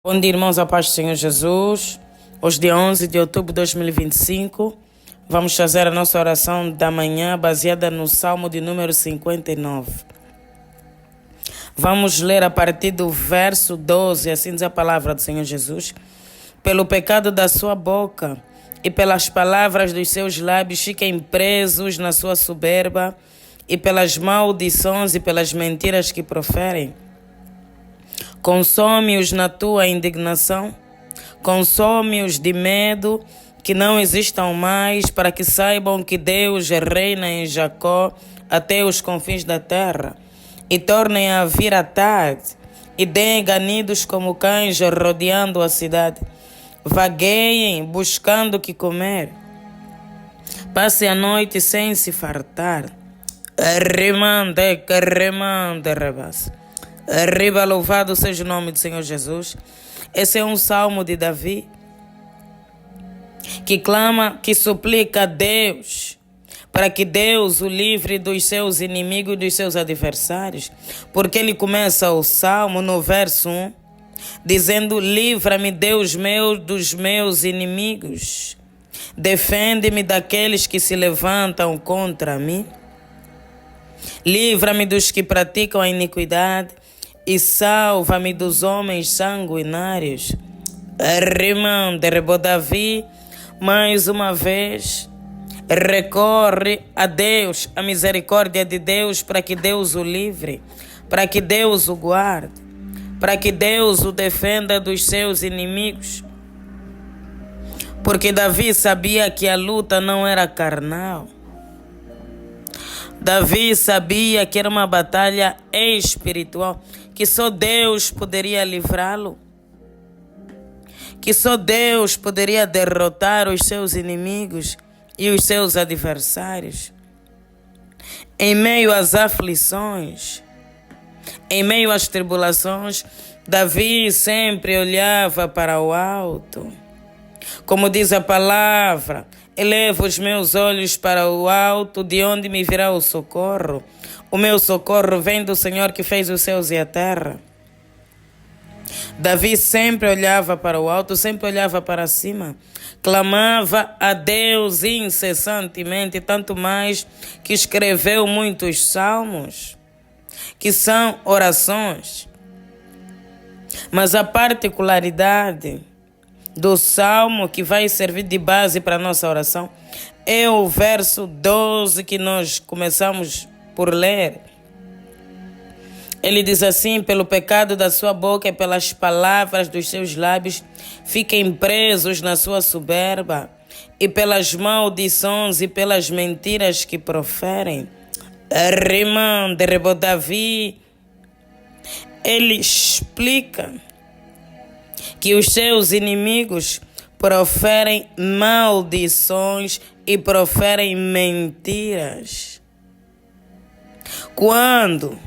Bom dia, irmãos, a paz do Senhor Jesus. Hoje, dia 11 de outubro de 2025, vamos fazer a nossa oração da manhã baseada no Salmo de número 59. Vamos ler a partir do verso 12, assim diz a palavra do Senhor Jesus. Pelo pecado da sua boca e pelas palavras dos seus lábios fiquem presos na sua soberba e pelas maldições e pelas mentiras que proferem. Consome-os na tua indignação, consome-os de medo que não existam mais, para que saibam que Deus reina em Jacó até os confins da terra, e tornem a vir à tarde, e deem ganidos como cães rodeando a cidade. Vagueiem buscando o que comer, passe a noite sem se fartar. Remande, rebas. Arriba, louvado seja o nome do Senhor Jesus. Esse é um salmo de Davi que clama, que suplica a Deus para que Deus o livre dos seus inimigos e dos seus adversários, porque ele começa o salmo no verso 1 dizendo: livra-me, Deus meu, dos meus inimigos, defende-me daqueles que se levantam contra mim, livra-me dos que praticam a iniquidade e salva-me dos homens sanguinários. Davi, mais uma vez, recorre a Deus, a misericórdia de Deus, para que Deus o livre, para que Deus o guarde, para que Deus o defenda dos seus inimigos. Porque Davi sabia que a luta não era carnal. Davi sabia que era uma batalha espiritual, que só Deus poderia livrá-lo, que só Deus poderia derrotar os seus inimigos e os seus adversários. Em meio às aflições, em meio às tribulações, Davi sempre olhava para o alto. Como diz a palavra: elevo os meus olhos para o alto, de onde me virá o socorro. O meu socorro vem do Senhor que fez os céus e a terra. Davi sempre olhava para o alto, sempre olhava para cima. Clamava a Deus incessantemente, tanto mais que escreveu muitos salmos, que são orações. Mas a particularidade do salmo que vai servir de base para a nossa oração é o verso 12 que nós começamos por ler. Ele diz assim: pelo pecado da sua boca e pelas palavras dos seus lábios fiquem presos na sua soberba e pelas maldições e pelas mentiras que proferem. Davi, ele explica que os seus inimigos proferem maldições e proferem mentiras. Quando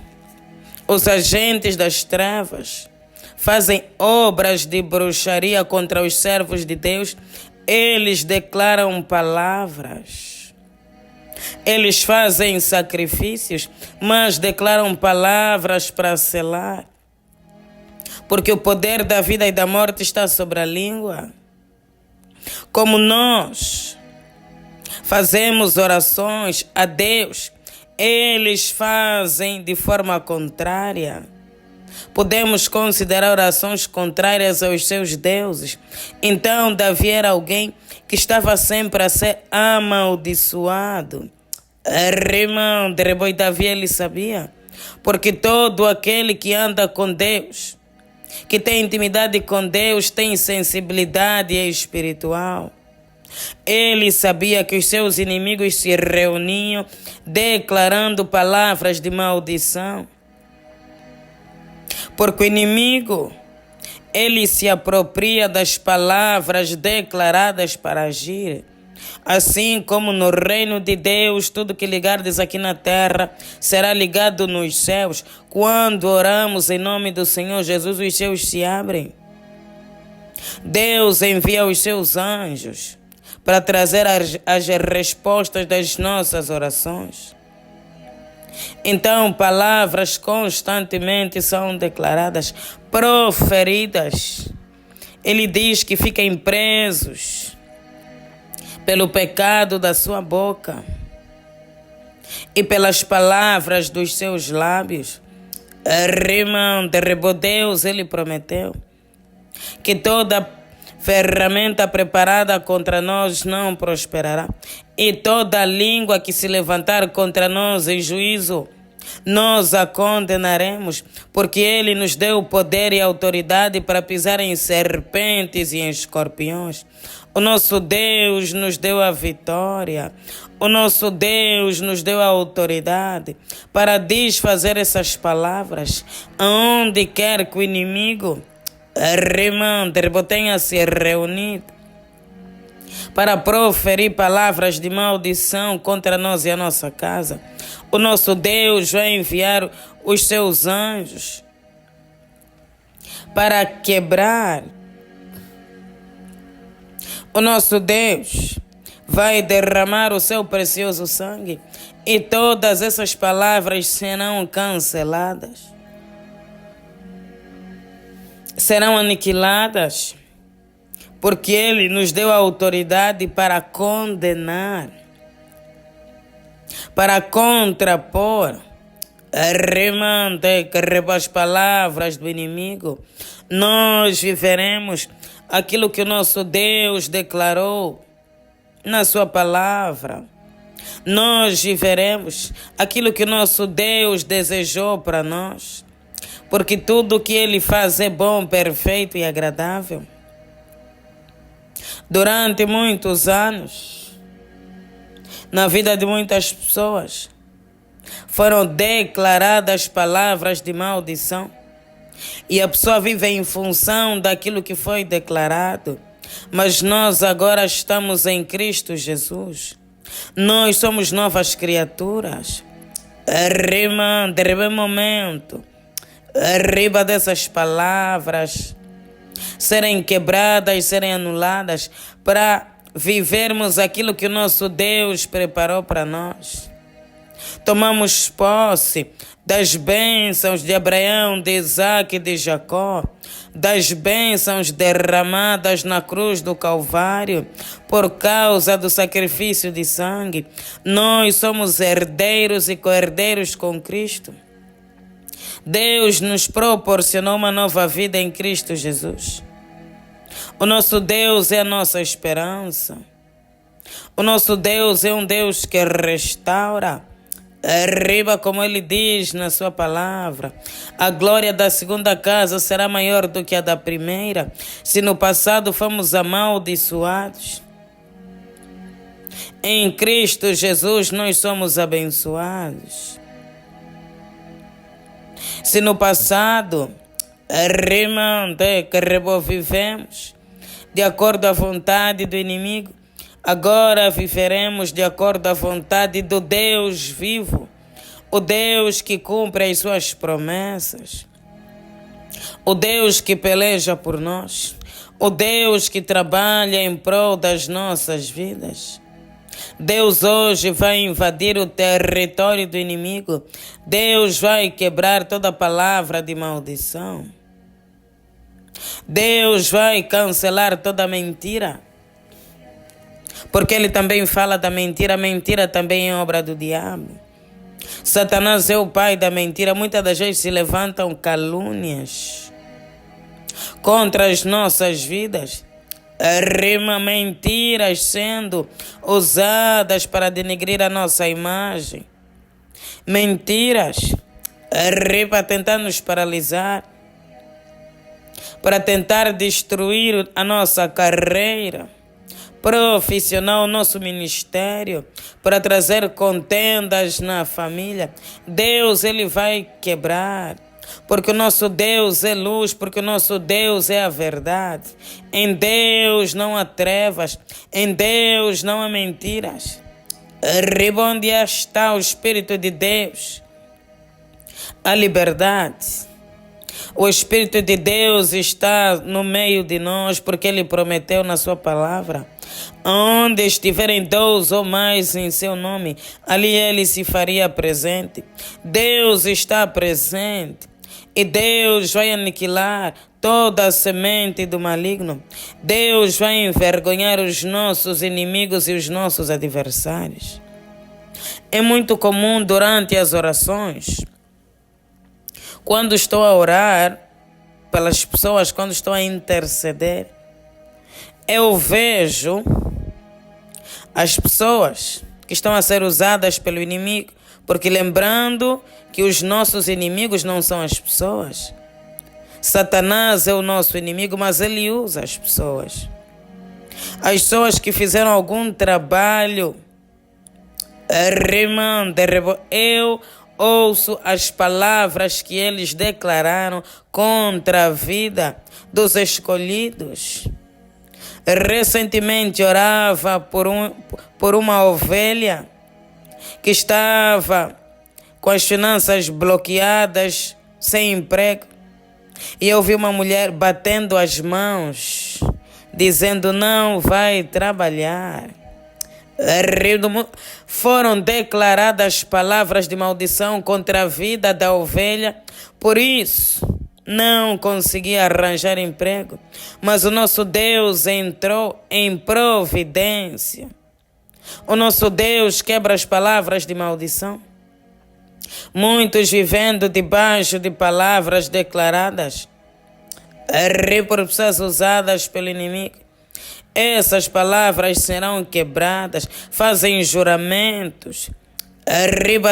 os agentes das trevas fazem obras de bruxaria contra os servos de Deus, eles declaram palavras. Eles fazem sacrifícios, mas declaram palavras para selar. Porque o poder da vida e da morte está sobre a língua. Como nós fazemos orações a Deus, eles fazem de forma contrária. Podemos considerar orações contrárias aos seus deuses. Então Davi era alguém que estava sempre a ser amaldiçoado. Davi, ele sabia, porque todo aquele que anda com Deus, que tem intimidade com Deus, tem sensibilidade espiritual. Ele sabia que os seus inimigos se reuniam declarando palavras de maldição. Porque o inimigo, ele se apropria das palavras declaradas para agir. Assim como no reino de Deus, tudo que ligardes aqui na terra será ligado nos céus. Quando oramos em nome do Senhor Jesus, os céus se abrem. Deus envia os seus anjos para trazer as respostas das nossas orações. Então, palavras constantemente são declaradas, proferidas Ele diz que fiquem presos pelo pecado da sua boca e pelas palavras dos seus lábios. Deus, ele prometeu que toda ferramenta preparada contra nós não prosperará, e toda língua que se levantar contra nós em juízo, nós a condenaremos, porque ele nos deu poder e autoridade para pisar em serpentes e em escorpiões. O nosso Deus nos deu a vitória. O nosso Deus nos deu a autoridade para desfazer essas palavras aonde quer que o inimigo tenha se reunido para proferir palavras de maldição contra nós e a nossa casa. O nosso Deus vai enviar os seus anjos para quebrar. O nosso Deus vai derramar o seu precioso sangue e todas essas palavras serão canceladas, serão aniquiladas, porque ele nos deu a autoridade para condenar, para contrapor, as palavras do inimigo. Nós viveremos aquilo que o nosso Deus declarou na sua palavra. Nós viveremos aquilo que o nosso Deus desejou para nós, porque tudo o que ele faz é bom, perfeito e agradável. Durante muitos anos, na vida de muitas pessoas, foram declaradas palavras de maldição, e a pessoa vive em função daquilo que foi declarado. Mas nós agora estamos em Cristo Jesus. Nós somos novas criaturas. Momento, arriba dessas palavras serem quebradas, serem anuladas, para vivermos aquilo que o nosso Deus preparou para nós. Tomamos posse das bênçãos de Abraão, de Isaac e de Jacó, das bênçãos derramadas na cruz do Calvário por causa do sacrifício de sangue. Nós somos herdeiros e co-herdeiros com Cristo. Deus nos proporcionou uma nova vida em Cristo Jesus. O nosso Deus é a nossa esperança. O nosso Deus é um Deus que restaura. Arriba, como ele diz na sua palavra, a glória da segunda casa será maior do que a da primeira. Se no passado fomos amaldiçoados, em Cristo Jesus nós somos abençoados. Se no passado vivemos de acordo à vontade do inimigo, agora viveremos de acordo à vontade do Deus vivo, o Deus que cumpre as suas promessas, o Deus que peleja por nós, o Deus que trabalha em prol das nossas vidas. Deus hoje vai invadir o território do inimigo. Deus vai quebrar toda palavra de maldição. Deus vai cancelar toda mentira, porque ele também fala da mentira. A mentira também é obra do diabo. Satanás é o pai da mentira. Muitas das vezes se levantam calúnias contra as nossas vidas. Mentiras sendo usadas para denegrir a nossa imagem. Mentiras para tentar nos paralisar, para tentar destruir a nossa carreira profissional, nosso ministério, para trazer contendas na família. Deus, ele vai quebrar, porque o nosso Deus é luz, porque o nosso Deus é a verdade. Em Deus não há trevas, em Deus não há mentiras. Onde está o Espírito de Deus, a liberdade. O Espírito de Deus está no meio de nós, porque ele prometeu na sua palavra: onde estiverem 2 ou mais em seu nome, ali ele se faria presente. Deus está presente. E Deus vai aniquilar toda a semente do maligno. Deus vai envergonhar os nossos inimigos e os nossos adversários. É muito comum durante as orações, quando estou a orar pelas pessoas, quando estou a interceder, eu vejo as pessoas que estão a ser usadas pelo inimigo, porque lembrando que os nossos inimigos não são as pessoas. Satanás é o nosso inimigo, mas ele usa as pessoas. As pessoas que fizeram algum trabalho, eu ouço as palavras que eles declararam contra a vida dos escolhidos. Recentemente orava por uma ovelha que estava com as finanças bloqueadas, sem emprego. E eu vi uma mulher batendo as mãos, dizendo não vai trabalhar. Foram declaradas palavras de maldição contra a vida da ovelha, por isso não conseguia arranjar emprego, mas o nosso Deus entrou em providência. O nosso Deus quebra as palavras de maldição. Muitos vivendo debaixo de palavras declaradas por pessoas usadas pelo inimigo. Essas palavras serão quebradas, fazem juramentos,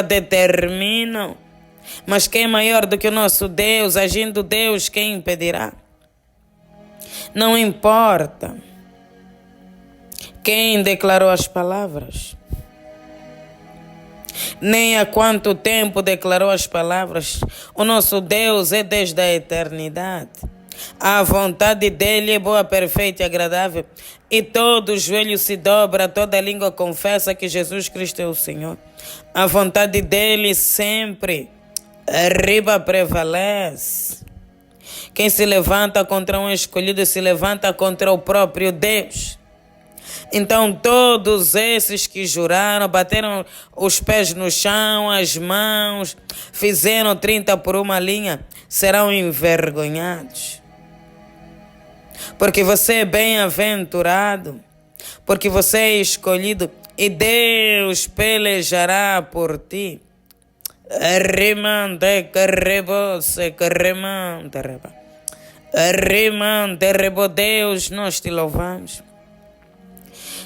determinam. Mas quem é maior do que o nosso Deus? Agindo Deus, quem impedirá? Não importa quem declarou as palavras, nem há quanto tempo declarou as palavras. O nosso Deus é desde a eternidade. A vontade dele é boa, perfeita e agradável. E todo joelho se dobra, toda língua confessa que Jesus Cristo é o Senhor. A vontade dele sempre prevalece. Quem se levanta contra um escolhido se levanta contra o próprio Deus. Então todos esses que juraram, bateram os pés no chão, as mãos, fizeram 30 por uma linha, serão envergonhados. Porque você é bem-aventurado, porque você é escolhido e Deus pelejará por ti. Deus, nós te louvamos.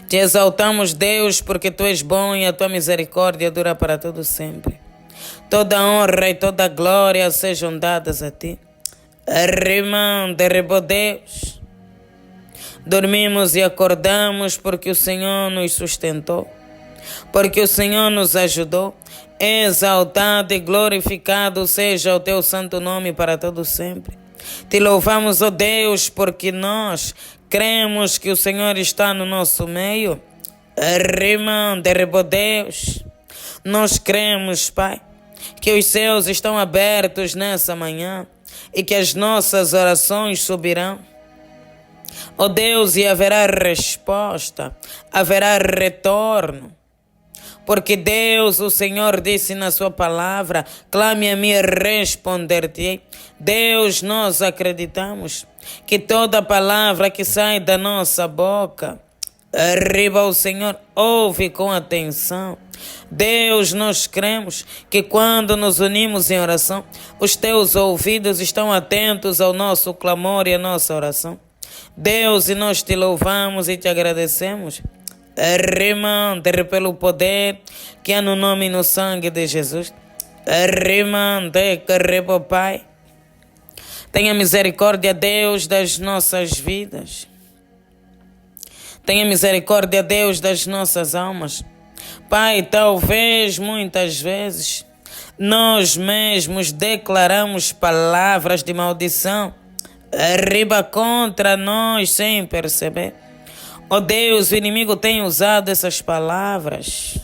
Te exaltamos, Deus, porque Tu és bom e a Tua misericórdia dura para todo sempre. Toda honra e toda glória sejam dadas a Ti. Deus. Dormimos e acordamos porque o Senhor nos sustentou, porque o Senhor nos ajudou. Exaltado e glorificado seja o Teu santo nome para todo sempre. Te louvamos, ó Deus, porque nós cremos que o Senhor está no nosso meio. Deus. Nós cremos, Pai, que os céus estão abertos nessa manhã e que as nossas orações subirão. Ó Deus, e haverá resposta, haverá retorno. Porque Deus, o Senhor, disse na sua palavra, clame a mim e responder-te. Deus, nós acreditamos que toda palavra que sai da nossa boca, o Senhor ouve com atenção. Deus, nós cremos que quando nos unimos em oração, os Teus ouvidos estão atentos ao nosso clamor e à nossa oração. Deus, e nós te louvamos e te agradecemos. Pelo poder que há no nome e no sangue de Jesus. Pai, tenha misericórdia, Deus, das nossas vidas. Tenha misericórdia, Deus, das nossas almas. Pai, talvez muitas vezes nós mesmos declaramos palavras de maldição contra nós sem perceber. Ó Deus, o inimigo tem usado essas palavras.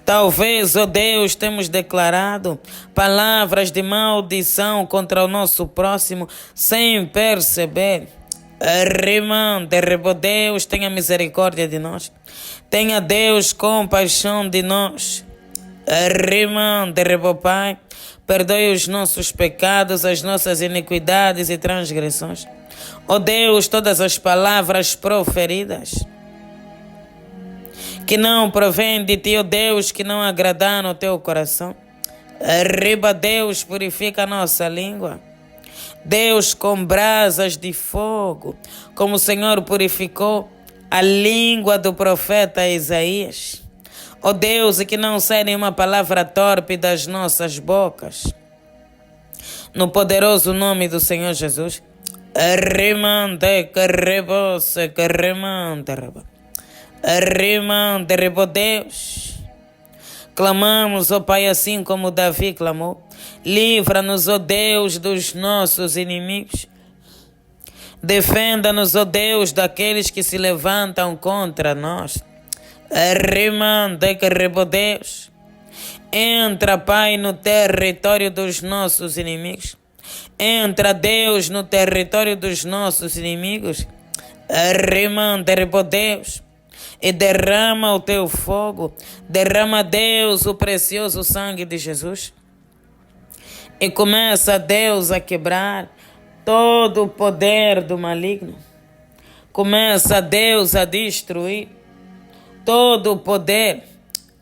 Talvez, ó Deus, temos declarado palavras de maldição contra o nosso próximo sem perceber. Deus, tenha misericórdia de nós. Tenha, Deus, compaixão de nós. Pai, perdoe os nossos pecados, as nossas iniquidades e transgressões. Ó Deus, todas as palavras proferidas que não provém de ti, ó Deus, que não agradaram o teu coração. Arriba, Deus, purifica a nossa língua. Deus, com brasas de fogo, como o Senhor purificou a língua do profeta Isaías. Ó Deus, e que não saia nenhuma palavra torpe das nossas bocas. No poderoso nome do Senhor Jesus. Arrimante, carrebose, carremante, arrimante, rebo Deus. Clamamos, ó Pai, assim como Davi clamou. Livra-nos, ó Deus, dos nossos inimigos. Defenda-nos, ó Deus, daqueles que se levantam contra nós. Arrimante, rebo Deus. Entra, Pai, no território dos nossos inimigos. Entra, Deus, no território dos nossos inimigos. Arrimante, rebo Deus. E derrama o teu fogo, derrama, Deus, o precioso sangue de Jesus. E começa, Deus, a quebrar todo o poder do maligno. Começa, Deus, a destruir todo o poder.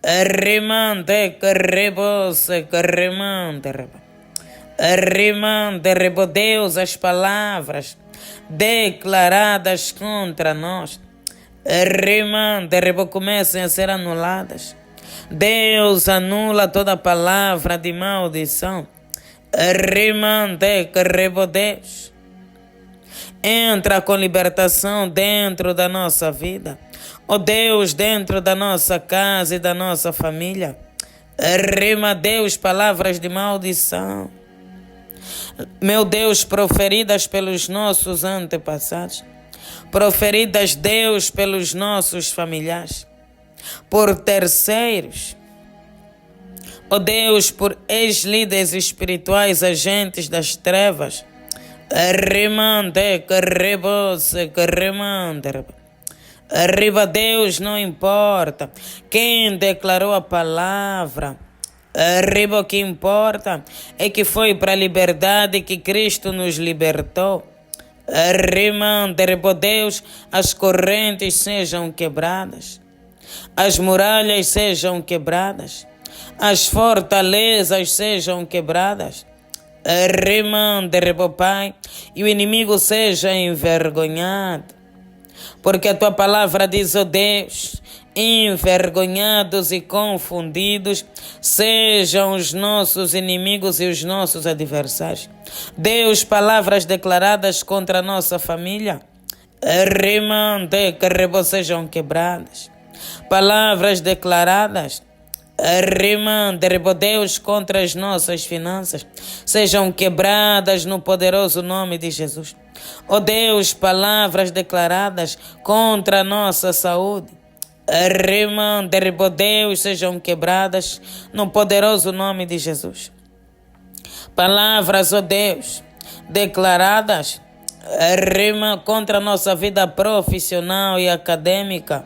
Arrimante, carrebose, carremante, arrimante, rebo Deus, as palavras declaradas contra nós. Arrimante, rebo, comecem a ser anuladas. Deus anula toda palavra de maldição. Arrimante, rebo Deus. Entra com libertação dentro da nossa vida. Ó Deus, dentro da nossa casa e da nossa família. Arrima, Deus, palavras de maldição. Meu Deus, proferidas pelos nossos antepassados. Proferidas, Deus, pelos nossos familiares, por terceiros, ó Deus, por ex-líderes espirituais, agentes das trevas. Arrimante, carrebose, carremante. Arriba, Deus, não importa quem declarou a palavra. Arriba, o que importa é que foi para a liberdade que Cristo nos libertou. Arrimante, rebo Deus, as correntes sejam quebradas, as muralhas sejam quebradas, as fortalezas sejam quebradas. Arrimante, rebo Pai, e o inimigo seja envergonhado, porque a tua palavra diz, ó Deus, envergonhados e confundidos sejam os nossos inimigos e os nossos adversários. Deus, palavras declaradas contra a nossa família, arrimante, carrebo, sejam quebradas. Palavras declaradas, arrimante, rebo Deus, contra as nossas finanças, sejam quebradas no poderoso nome de Jesus. Ó Deus, palavras declaradas contra a nossa saúde, arrimante, rebo Deus, sejam quebradas no poderoso nome de Jesus. Palavras, ó Deus, declaradas, rima contra a nossa vida profissional e acadêmica,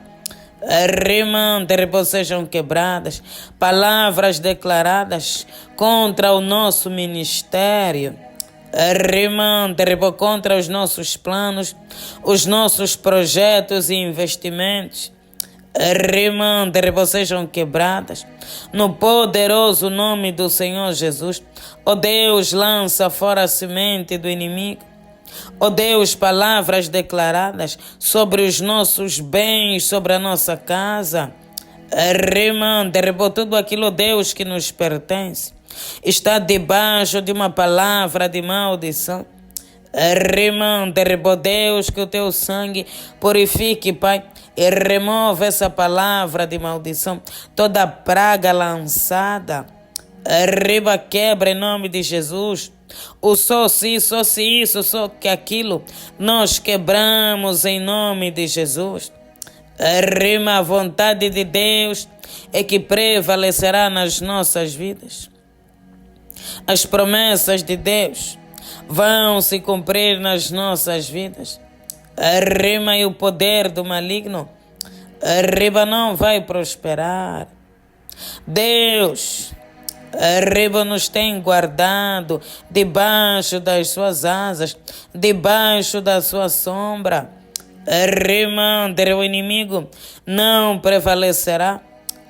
arrimante, rebo, sejam quebradas. Palavras declaradas contra o nosso ministério, arrimante, rebo, contra os nossos planos, os nossos projetos e investimentos, arrimante, rebo, sejam quebradas no poderoso nome do Senhor Jesus. Ó Deus, lança fora a semente do inimigo. Ó Deus, palavras declaradas sobre os nossos bens, sobre a nossa casa, arrimante, rebo, tudo aquilo, Deus, que nos pertence está debaixo de uma palavra de maldição. Arrimante, rebo Deus, que o teu sangue purifique, Pai, e remove essa palavra de maldição, toda praga lançada. Arriba, quebra em nome de Jesus. O só se isso, só que aquilo, nós quebramos em nome de Jesus. Arrima, a vontade de Deus é que prevalecerá nas nossas vidas. As promessas de Deus vão se cumprir nas nossas vidas. Arrima, e o poder do maligno, arriba, não vai prosperar. Deus, Arriba nos tem guardado debaixo das suas asas, debaixo da sua sombra. Rimande, o inimigo não prevalecerá.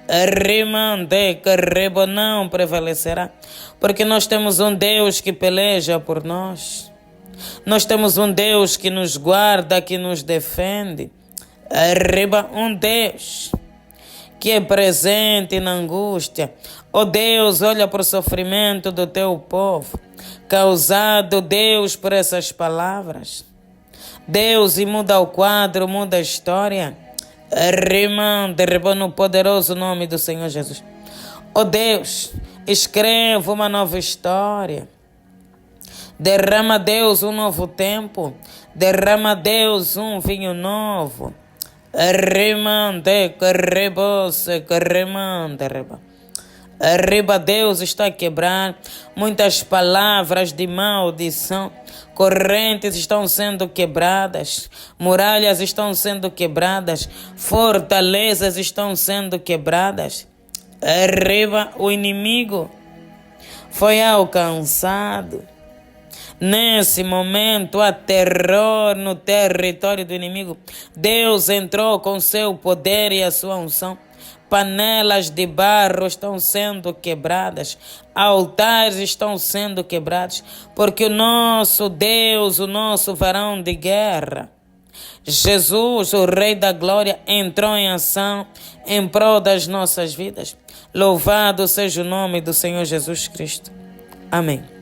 Rimande, que não prevalecerá. Porque nós temos um Deus que peleja por nós. Nós temos um Deus que nos guarda, que nos defende. Arriba, um Deus que é presente na angústia. Oh Deus, olha para o sofrimento do teu povo, causado, Deus, por essas palavras. Deus, e muda o quadro, muda a história. Rimando, no poderoso nome do Senhor Jesus. Oh Deus, escreva uma nova história. Derrama, Deus, um novo tempo. Derrama, Deus, um vinho novo. Rimande, que remande, reba. Arriba, Deus está a quebrar muitas palavras de maldição. Correntes estão sendo quebradas, muralhas estão sendo quebradas, fortalezas estão sendo quebradas. Arriba, o inimigo foi alcançado. Nesse momento há terror no território do inimigo. Deus entrou com seu poder e a sua unção. Panelas de barro estão sendo quebradas, altares estão sendo quebrados, porque o nosso Deus, o nosso varão de guerra, Jesus, o Rei da Glória, entrou em ação em prol das nossas vidas. Louvado seja o nome do Senhor Jesus Cristo. Amém.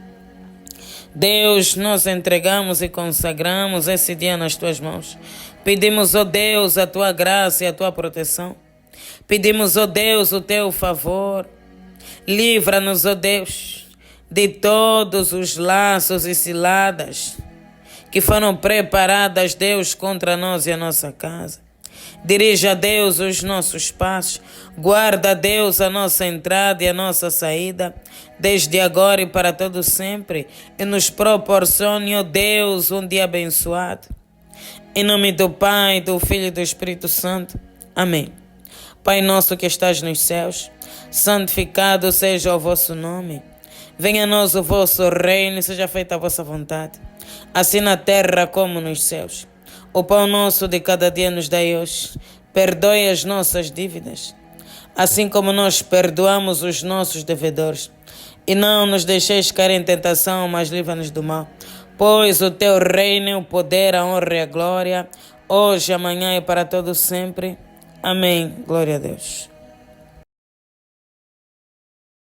Deus, nós entregamos e consagramos esse dia nas tuas mãos. Pedimos, ó Deus, a tua graça e a tua proteção. Pedimos, ó Deus, o teu favor. Livra-nos, ó Deus, de todos os laços e ciladas que foram preparadas, Deus, contra nós e a nossa casa. Dirija, Deus, os nossos passos. Guarda, Deus, a nossa entrada e a nossa saída, desde agora e para todo sempre. E nos proporcione, ó Deus, um dia abençoado. Em nome do Pai, do Filho e do Espírito Santo. Amém. Pai nosso que estás nos céus, santificado seja o vosso nome. Venha a nós o vosso reino e seja feita a vossa vontade, assim na terra como nos céus. O pão nosso de cada dia nos dai hoje. Perdoe as nossas dívidas, assim como nós perdoamos os nossos devedores. E não nos deixeis cair em tentação, mas livra-nos do mal. Pois o teu reino, o poder, a honra e a glória, hoje, amanhã e para todo sempre. Amém. Glória a Deus.